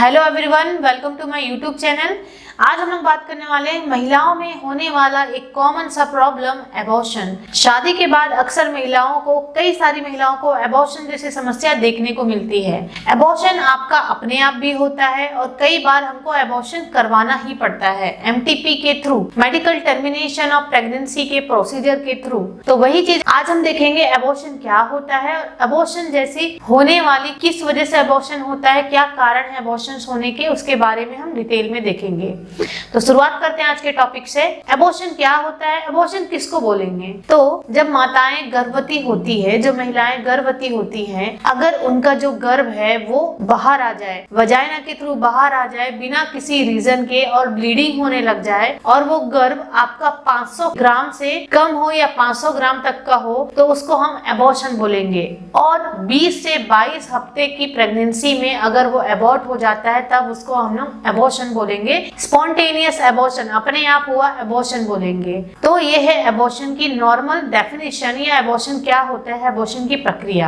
Hello everyone, welcome to my YouTube channel. आज हम लोग बात करने वाले हैं महिलाओं में होने वाला एक कॉमन सा प्रॉब्लम एबॉर्शन। शादी के बाद अक्सर कई सारी महिलाओं को एबॉर्शन जैसी समस्या देखने को मिलती है। एबॉर्शन आपका अपने आप भी होता है और कई बार हमको एबॉर्शन करवाना ही पड़ता है एमटीपी के through, medical termination of pregnancy के प्रोसीजर के थ्रू। तो वही चीज आज हम देखेंगे, एबॉर्शन क्या होता है, एबॉर्शन जैसी होने वाली किस वजह से एबॉर्शन होता है, क्या कारण है एबॉर्शन होने के, उसके बारे में हम डिटेल में देखेंगे। तो शुरुआत करते हैं आज के टॉपिक से। एबॉर्शन क्या होता है, एबॉर्शन किसको बोलेंगे? तो जब माताएं गर्भवती होती है, जो महिलाएं गर्भवती होती हैं, अगर उनका जो गर्भ है वो बाहर आ जाए, वजाइना के थ्रू बाहर आ जाए बिना किसी रीजन के और ब्लीडिंग होने लग जाए और वो गर्भ आपका 500 ग्राम से कम हो या 500 ग्राम तक का हो, तो उसको हम एबॉर्शन बोलेंगे। और 20 से 22 हफ्ते की प्रेगनेंसी में अगर वो एबॉर्ट हो जाता है तब उसको हम लोग एबॉर्शन बोलेंगे। स्पॉन्टेनियस एबॉर्शन, अपने आप हुआ एबॉर्शन बोलेंगे। तो ये है एबॉर्शन की नॉर्मल डेफिनेशन या एबॉर्शन क्या होता है, एबॉर्शन की प्रक्रिया।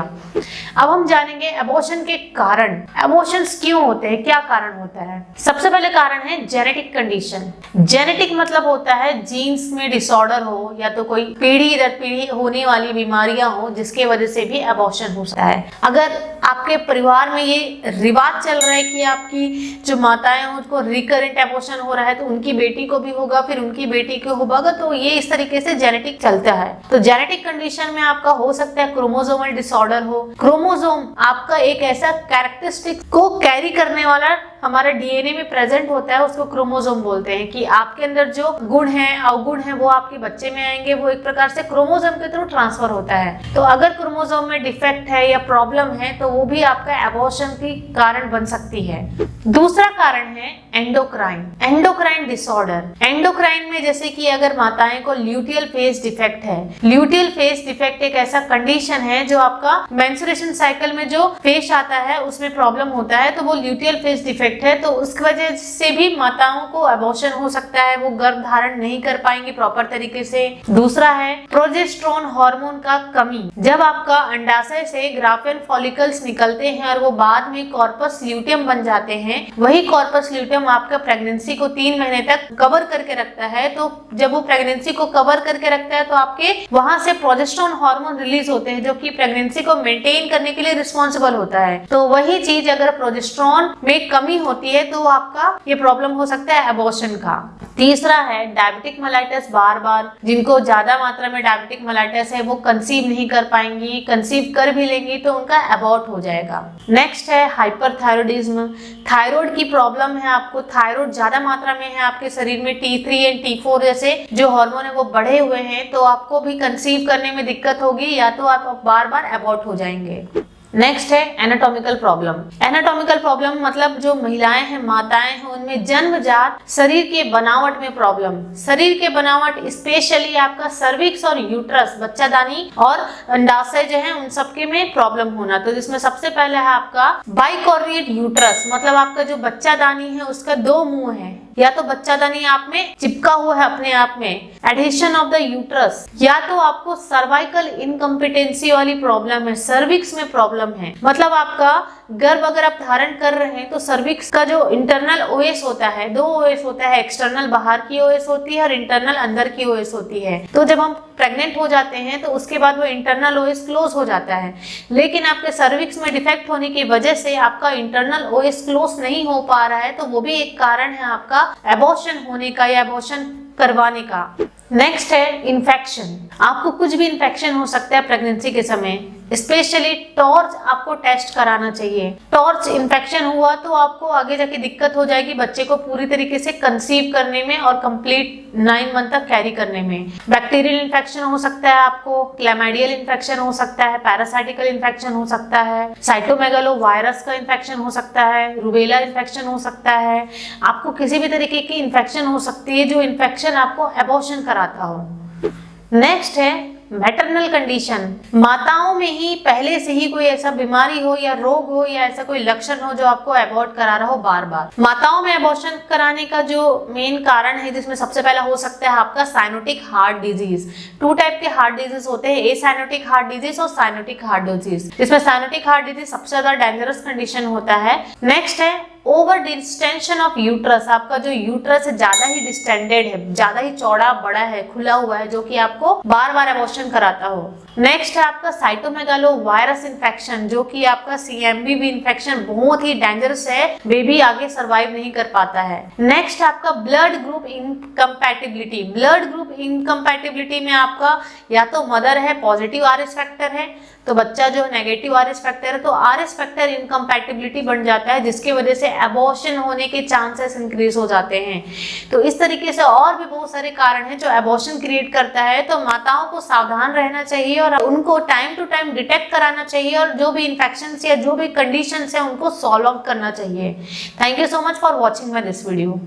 अब हम जानेंगे एबॉर्शन के कारण, एबॉर्शंस क्यों होते हैं, क्या कारण होता है। सबसे पहले कारण है जेनेटिक कंडीशन। जेनेटिक मतलब होता है जीन्स में डिसऑर्डर हो या तो कोई पीढ़ी दर पीढ़ी होने वाली बीमारियां हो जिसके वजह से भी एबॉर्शन हो सकता है। अगर आपके परिवार में ये रिवाज चल रहा है कि आपकी जो माताएं हैं उनको रिकरेंट एबॉर्शन हो रहा है तो उनकी बेटी को भी होगा, फिर उनकी बेटी को होगा, तो ये इस तरीके से जेनेटिक चलता है। तो जेनेटिक कंडीशन में आपका हो सकता है क्रोमोसोमल डिसऑर्डर हो। क्रोमोसोम आपका एक ऐसा कैरेक्टरिस्टिक को कैरी करने वाला हमारे डीएनए में प्रेजेंट होता है, उसको क्रोमोसोम बोलते हैं कि आपके अंदर जो गुण है, अवगुण है, वो आपके बच्चे में आएंगे, वो एक प्रकार से क्रोमोसोम के थ्रू ट्रांसफर होता है। तो अगर क्रोमोसोम में डिफेक्ट है या प्रॉब्लम है तो वो भी आपका एबॉर्शन की कारण बन सकती है। दूसरा कारण है एंडोक्राइन डिसऑर्डर। एंडोक्राइन में जैसे कि अगर माताएं को ल्यूटियल फेज डिफेक्ट है, ल्यूटियल फेज डिफेक्ट एक ऐसा कंडीशन है जो आपका मेंस्ट्रुएशन साइकिल में जो फेज आता है उसमें प्रॉब्लम होता है, तो वो ल्यूटियल फेज डिफेक्ट है। तो उसकी वजह से भी माताओं को एबॉर्शन हो सकता है, वो गर्भ धारण नहीं कर पाएंगी प्रॉपर तरीके से। दूसरा है प्रोजेस्टेरोन हार्मोन का कमी। जब आपका अंडाशय से ग्राफेन फॉलिकल्स निकलते हैं और वो बाद में कॉर्पस ल्यूटियम बन जाते हैं, वही कॉर्पस ल्यूटियम आपका प्रेगनेंसी को 3 महीने तक कवर करके रखता है। तो जब वो प्रेगनेंसी को कवर करके रखता है तो आपके वहां से प्रोजेस्टेरोन हार्मोन रिलीज होते हैं जो कि प्रेगनेंसी को मेंटेन करने के लिए रिस्पॉन्सिबल होता है। तो वही चीज अगर प्रोजेस्टेरोन में कमी होती है तो आपका ये प्रॉब्लम हो सकता है एबॉर्शन का। तीसरा है डायबिटिक मेलाइटस। बार जिनको ज्यादा मात्रा में डायबिटिक मेलाइटस है वो कंसीव नहीं कर पाएंगी, कंसीव कर भी लेंगी तो उनका एबॉर्ट हो जाएगा। नेक्स्ट है हाइपरथायरॉयडिज्म। थायराइड की प्रॉब्लम है, आपको थायराइड ज्यादा मात्रा में है आपके शरीर में, T3 एंड T4 जैसे जो हार्मोन है वो बढ़े हुए हैं, तो आपको भी कंसीव करने में दिक्कत होगी या तो आप बार एबॉर्ट हो जाएंगे। नेक्स्ट है एनाटॉमिकल प्रॉब्लम। एनाटॉमिकल प्रॉब्लम मतलब जो महिलाएं हैं, माताएं हैं, उनमें जन्मजात शरीर के बनावट में प्रॉब्लम। शरीर के बनावट स्पेशली आपका सर्विक्स और यूट्रस, बच्चादानी और अंडाशय जो है उन सबके में प्रॉब्लम होना। तो जिसमें सबसे पहले है आपका बाइकॉर्निएट यूट्रस, मतलब आपका जो बच्चादानी है उसका 2 मुंह है, या तो बच्चादानी आप में चिपका हुआ है अपने आप में, एडहेशन ऑफ द यूट्रस, या तो आपको सर्वाइकल इनकम्पिटेंसी वाली प्रॉब्लम है, सर्विक्स में प्रॉब्लम है। मतलब आपका गर्भ अगर आप धारण कर रहे हैं तो सर्विक्स का जो इंटरनल ओएस होता है, 2 ओएस होता है, एक्सटर्नल बाहर की ओएस होती है और इंटरनल अंदर की ओएस होती है। तो जब हम प्रेग्नेंट हो जाते हैं तो उसके बाद वो इंटरनल ओएस क्लोज हो जाता है, लेकिन आपके सर्विक्स में डिफेक्ट होने की वजह से आपका इंटरनल ओएस क्लोज नहीं हो पा रहा है, तो वो भी एक कारण है आपका एबॉर्शन होने का या एबॉर्शन करवाने का। नेक्स्ट है इन्फेक्शन। आपको कुछ भी इन्फेक्शन हो सकता है प्रेगनेंसी के समय, स्पेशली टॉर्च आपको टेस्ट कराना चाहिए। टॉर्च इन्फेक्शन हुआ तो आपको आगे जाके दिक्कत हो जाएगी बच्चे को पूरी तरीके से कंसीव करने में और कंप्लीट 9 मंथ तक कैरी करने में। बैक्टीरियल इन्फेक्शन हो सकता है, आपको क्लैमाइडियल इन्फेक्शन हो सकता है, पैरासाइटिकल इन्फेक्शन हो सकता है, साइटोमेगालो वायरस का इन्फेक्शन हो सकता है, रूबेला इन्फेक्शन हो सकता है। आपको किसी भी तरीके की इन्फेक्शन हो सकती है जो इन्फेक्शन आपको एबॉर्शन कराता हो। नेक्स्ट है मैटरनल कंडीशन। माताओं में ही पहले से ही कोई ऐसा बीमारी हो या रोग हो या ऐसा कोई लक्षण हो जो आपको एबॉर्ट करा रहा हो बार। माताओं में एबॉर्शन कराने का जो मेन कारण है जिसमें सबसे पहला हो सकता है आपका साइनोटिक हार्ट डिजीज। 2 टाइप के हार्ट डिजीज होते हैं, एसाइनोटिक हार्ट डिजीज और साइनोटिक हार्ट डिजीज। इसमें साइनोटिक हार्ट डिजीज सबसे ज्यादा डेंजरस कंडीशन होता है। नेक्स्ट है ओवर डिस्टेंशन ऑफ यूट्रस, आपका जो यूट्रस है ज्यादा ही डिस्टेंडेड है, ज्यादा ही चौड़ा बड़ा है, खुला हुआ है, जो कि आपको बार बार एबॉर्शन कराता हो। नेक्स्ट है आपका साइटोमेगालो वायरस इन्फेक्शन, जो कि आपका CMV इन्फेक्शन बहुत ही डेंजरस है, बेबी आगे सर्वाइव नहीं कर पाता है। नेक्स्ट आपका blood group incompatibility. Blood group incompatibility में आपका या तो मदर है पॉजिटिव RS फैक्टर है, तो बच्चा जो नेगेटिव RS फैक्टर है, तो RS फैक्टर इनकम्पैटिबिलिटी बन जाता है, जिसकी वजह से एबॉर्शन होने के चांसेस इंक्रीज हो जाते हैं। तो इस तरीके से और भी बहुत सारे कारण हैं जो एबॉर्शन क्रिएट करता है। तो माताओं को सावधान रहना चाहिए और उनको टाइम टू टाइम डिटेक्ट कराना चाहिए, और जो भी इन्फेक्शंस या जो भी कंडीशंस है उनको सॉल्व आउट करना चाहिए। Thank you so much for watching my this video.